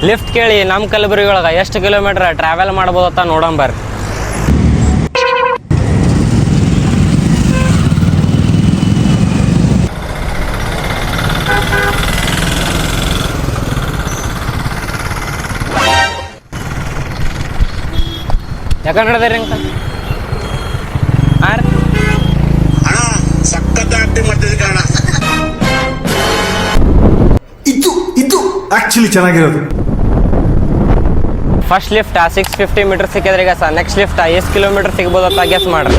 Lift ಕೇಳಿ ನಮ್ಮ ಕಲಬುರಗಿ ಒಳಗೆ ಎಷ್ಟು ಕಿಲೋಮೀಟರ್ ಟ್ರಾವೆಲ್ ಮಾಡ್ಬೋದತ್ತ ನೋಡಂಬರ್ರಿ. ಯಾಕಂದ್ರೆ ನಡೆದ್ರಿ ಅಂಕಲ್ ಇದು ಆಕ್ಚುಲಿ ಚೆನ್ನಾಗಿರೋದು. ಫಸ್ಟ್ ಲಿಫ್ಟ್ 650 ಮೀಟರ್ ಸಿಕ್ಕಿದ್ರೆ ಈಗ ನೆಕ್ಸ್ಟ್ ಲಿಫ್ಟ್ ಎಷ್ಟು ಕಿಲೋಮೀಟರ್ ಸಿಗ್ಬೋದತ್ತ ಗೆಸ್ ಮಾಡ್ರಿ.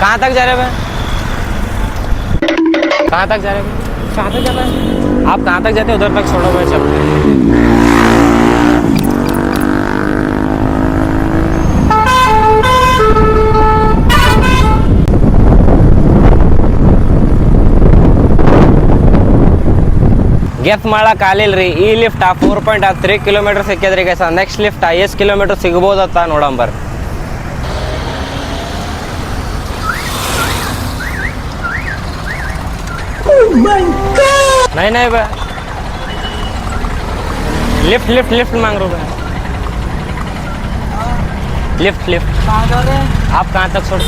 कहाँ तक जा रहे हैं? कहाँ तक जा रहे हैं? कहाँ तक जा रहे हैं? आप कहाँ तक जाते हैं उधर तक छोड़ो भाई चलते ಗೆಫ್ ಮಾಡಕ್ ಆಲಿಲ್ರಿ. ಈ ಲಿಫ್ಟ್ 4.3 ಕಿಲೋಮೀಟರ್ ಸಿಕ್ಕಿದ್ರಿ ಗೈಸ್. ನೆಕ್ಸ್ಟ್ ಲಿಫ್ಟ್ ಎಷ್ಟು ಕಿಲೋಮೀಟರ್ ಸಿಗ್ಬೋದತ್ತ ನೋಡಂಬರ್. नहीं नहीं बे लिफ्ट लिफ्ट लिफ्ट मांग रहे हो. लिफ्ट लिफ्ट कहाँ जा रहे हैं आप? कहाँ तक छोड़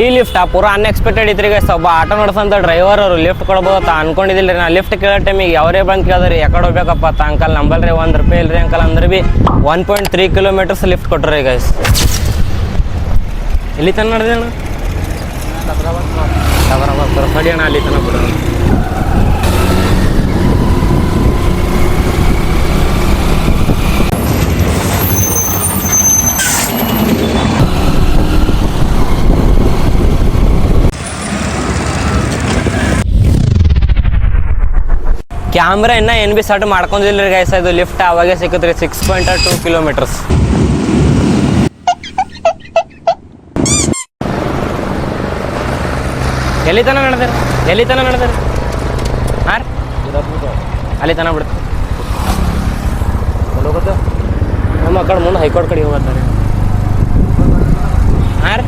ಈ ಲಿಫ್ಟ್ ಪೂರಾ ಅನ್ಎಕ್ಸ್ಪೆಕ್ಟೆಡ್ ಇದ್ರಿ ಗೈಸ್. ಒಬ್ಬ ಆಟೋ ನಡೆಸಂತ ಡ್ರೈವರ್ ಅವರು ಲಿಫ್ಟ್ ಕೊಡ್ಬೋದತ್ತ ಅನ್ಕೊಂಡಿದ್ದಿಲ್ಲ ರೀ. ನಾ ಲಿಫ್ಟ್ ಕೇಳೋ ಟೈಮಿಗೆ ಅವರೇ ಬಂದು ಕೇಳಿದ್ರಿ ಯಾಕಡೆ ಹೋಗ್ಬೇಕಪ್ಪ ಅಂತ. ಅಂಕಲ್ ನಂಬಲ್ರಿ ₹1 ಇಲ್ರಿ ಅಂಕಲ್ ಅಂದ್ರೆ ಭೀ 1.3 ಕಿಲೋಮೀಟರ್ಸ್ ಲಿಫ್ಟ್ ಕೊಟ್ರಿ ಗೈಸ್. ಇಲ್ಲಿ ತನ ನಡೆದೆ ಅಣ್ಣ ಸರಿ ಅಣ್ಣ ಅಲ್ಲಿ ತನ ಬಿಡೋಣ. ಕ್ಯಾಮ್ರಾ ಇನ್ನೂ ಏನು ಭೀ ಸಟ್ ಮಾಡ್ಕೊಂಡಿಲ್ಲ ರೀ ಗೈಸ್. ಇದು ಲಿಫ್ಟ್ ಅವಾಗೆ ಸಿಕ್ಕತ್ರಿ 6.2 ಕಿಲೋಮೀಟರ್ಸ್. ಎಲ್ಲಿ ತನ ನಡೆದ್ರಿ? ಎಲ್ಲಿ ತನ ನಡೆದ್ರಿ? ಹಾಂ ರೀ ಅಲ್ಲಿ ತನ ಬಿಡ್ತು ಹೋಗುತ್ತೆ. ನಮ್ಮ ಆ ಕಡೆ ಮುಂದೆ ಹೈಕೋರ್ಟ್ ಕಡೆ ಹೋಗ್ತಾರೆ. ಹಾಂ ರೀ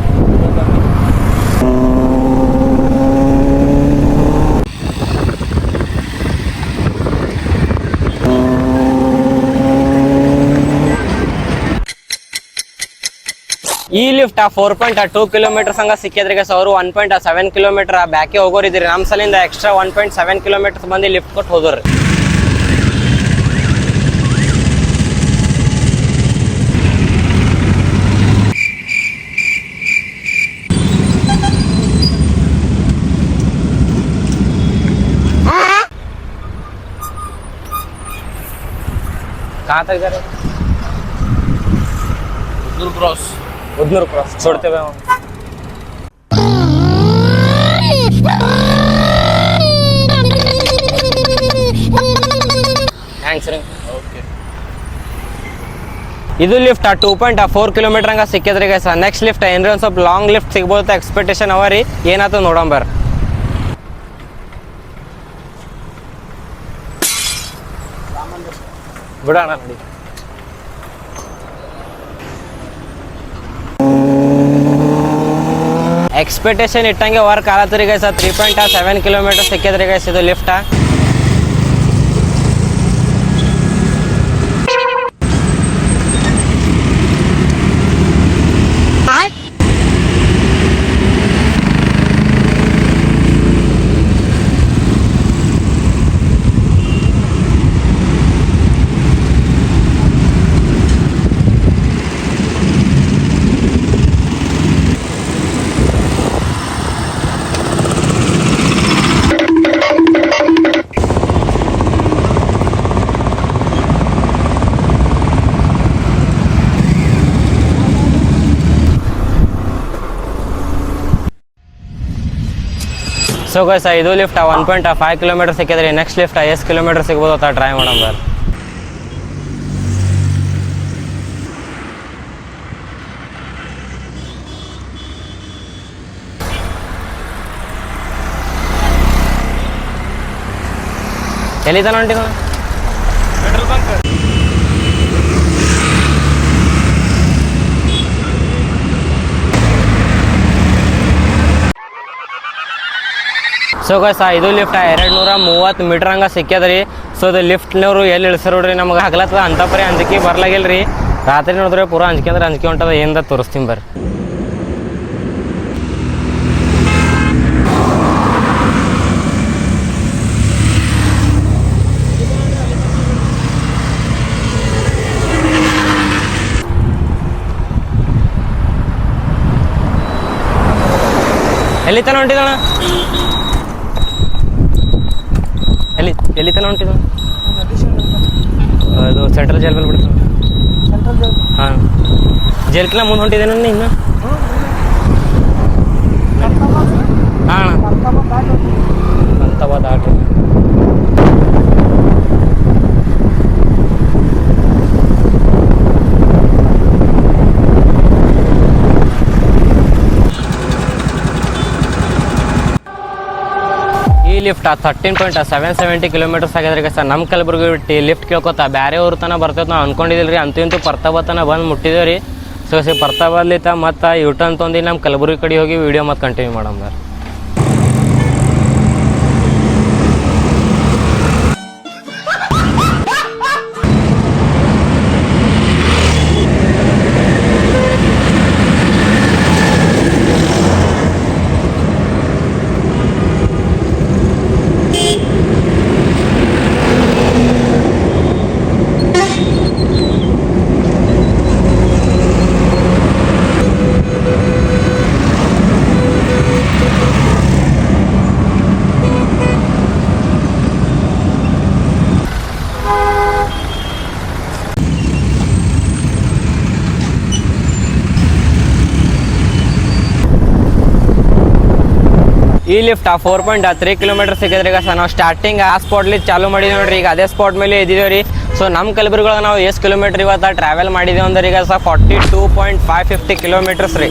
ಈ ಲಿಫ್ಟ್ 4.2 ಕಿಲೋಮೀಟರ್ಸ್ ಹಂಗ ಸಿಕ್ಕಿದ್ರಿ ಗೈಸ್. ಅವರು 1.7 ಕಿಲೋಮೀಟರ್ ಬ್ಯಾಕೆ ಹೋಗೋರಿದ್ರಿ. ನಮ್ಮ ಸಲಿಂದ ಎಕ್ಸ್ಟ್ರಾ 1.7 ಕಿಲೋಮೀಟರ್ಸ್ ಬಂದು ಲಿಫ್ಟ್ ಕೊಟ್ಟು ಹೋದ್ರಿ. कहाँ तक जा रहे हैं? उधर क्रॉस छोड़ते हुए थैंक्स ರೀ. ಓಕೆ ಇದು ಲಿಫ್ಟ್ 2.4 ಕಿಲೋಮೀಟರ್ ಹಂಗ ಸಿಕ್ಕಿದ್ರಿ ಗೈಸ್. ನೆಕ್ಸ್ಟ್ ಲಿಫ್ಟ್ ಏನ್ರಿ ಒಂದು ಸ್ವಲ್ಪ ಲಾಂಗ್ ಲಿಫ್ಟ್ ಸಿಗ್ಬೋದು ಎಕ್ಸ್ಪೆಕ್ಟೇಷನ್ ಅವ ರೀ. ಏನಾಯ್ತು ನೋಡಂಬರ್. ಬಿಡೋಣ ನೋಡಿ. ಎಕ್ಸ್ಪೆಕ್ಟೇಷನ್ ಇಟ್ಟಂಗೆ ವರ್ಕ್ ಆಗತ್ರಿ ಗೈಸ್. 3.7 ಕಿಲೋಮೀಟರ್ ಸಿಕ್ಕಿದ್ರಿ ಗೈಸ್ ಇದು ಲಿಫ್ಟ್. ಸೊ ಗೈಸ್ ಇದು ಲಿಫ್ಟ್ 1.5 ಕಿಲೋಮೀಟರ್ ಸಿಕ್ಕಿದ್ರಿ. ನೆಕ್ಸ್ಟ್ ಲಿಫ್ಟ್ ಎಷ್ಟು ಕಿಲೋಮೀಟರ್ ಸಿಗ್ಬೋದು ಅಂತ ಟ್ರೈ ಮಾಡೋಣ. ಎಲ್ಲಿದ್ದಾನ ಹೊಂಟಿದ ಸೊ ಗೈಸ್ ಇದು ಲಿಫ್ಟ್ 230 ಮೀಟರ್ ಹಂಗೆ ಸಿಕ್ಕ್ಯದ್ರಿ. ಸೊ ಇದು ಲಿಫ್ಟ್ನವ್ರು ಎಲ್ಲಿ ಇಳಿಸ್ಯಾರ ನೋಡ್ರಿ, ನಮ್ಗೆ ಹಗಲತ್ತದ ಅಂತ ಪರಿ ಅಂಜಿಕೆ ಬರ್ಲಾಗಿಲ್ಲ ರೀ. ರಾತ್ರಿ ನೋಡಿದ್ರೆ ಪೂರಾ ಅಂಜಿಕೆ ಅಂದ್ರೆ ಅಂಜಿಕೆ ಹೊಂಟದ. ಏನ್ದ ತೋರಿಸ್ತೀನಿ ಬರ್ರಿ. ಎಲ್ಲಿ ತನ ಹೊಂಟಿದಣ? ಎಲ್ಲಿ ತನ ಹೊಂಟಿದ? ಅದು ಸೆಂಟ್ರಲ್ ಜೈಲ್ ಮೇಲೆ ಬಿಡ್ತಾನೆ. ಹಾಂ, ಜೈಲ್ಕಿಲ್ಲ ಮುಂದೆ ಹೊಂಟಿದ್ದೇನೆ ಇನ್ನು. ಹಾಂ ಅಂತವ ದಾಟ್ರಿ. ಈ ಲಿಫ್ಟ್ 13.770 ಕಿಲೋಮೀಟರ್ಸ್ ಆಗ್ಯದ್ರಿ ಸರ್. ನಮ್ಮ ಕಲಬುರ್ಗಿ ಬಿಟ್ಟು ಲಿಫ್ಟ್ ಕೇಳ್ಕೊತಾ ಬೇರೆ ಊರು ತನಕ ಬರ್ತೈತೆ ನಾವು ಅನ್ಕೊಂಡಿದ್ದಿಲ್ಲ ರೀ. ಅಂತೂ ಇಂತೂ ಪರ್ತಾಬತ್ತನ ಬಂದು ಮುಟ್ಟಿದ್ದೇವೆ ರೀ. ಸೊ ಪರ್ತಾಬದ್ಲಿತ್ತ ಮತ್ತು ಯೂಟರ್ನ್ ತೊಂದು ನಮ್ಮ ಕಲಬುರ್ಗಿ ಕಡೆ ಹೋಗಿ ವೀಡಿಯೋ ಮತ್ತು ಕಂಟಿನ್ಯೂ ಮಾಡಮ್ಮ. ಈ ಲಿಫ್ಟ್ 4.3 ಕಿಲೋಮೀಟರ್ ಸಿಕ್ಕಿದ್ರಿ ಈಗ ಸರ್. ನಾವು ಸ್ಟಾರ್ಟಿಂಗ್ ಆ ಸ್ಪಾಟ್ಲಿ ಚಾಲು ಮಾಡಿದ್ವಿ ನೋಡ್ರಿ. ಈಗ ಅದೇ ಸ್ಪಾಟ್ ಮೇಲೆ ಇದ್ದೀವಿ ರೀ. ಸೊ ನಮ್ಮ ಕಲಬುರ್ಗಿಗೆ ನಾವು ಎಷ್ಟು ಕಿಲೋಮೀಟರ್ ಇವತ್ತು ಟ್ರಾವೆಲ್ ಮಾಡಿದ್ದೀವಿ ಅಂದ್ರೆ ಈಗ ಸರ್ 42.550 ಕಿಲೋಮೀಟರ್ಸ್ ರೀ.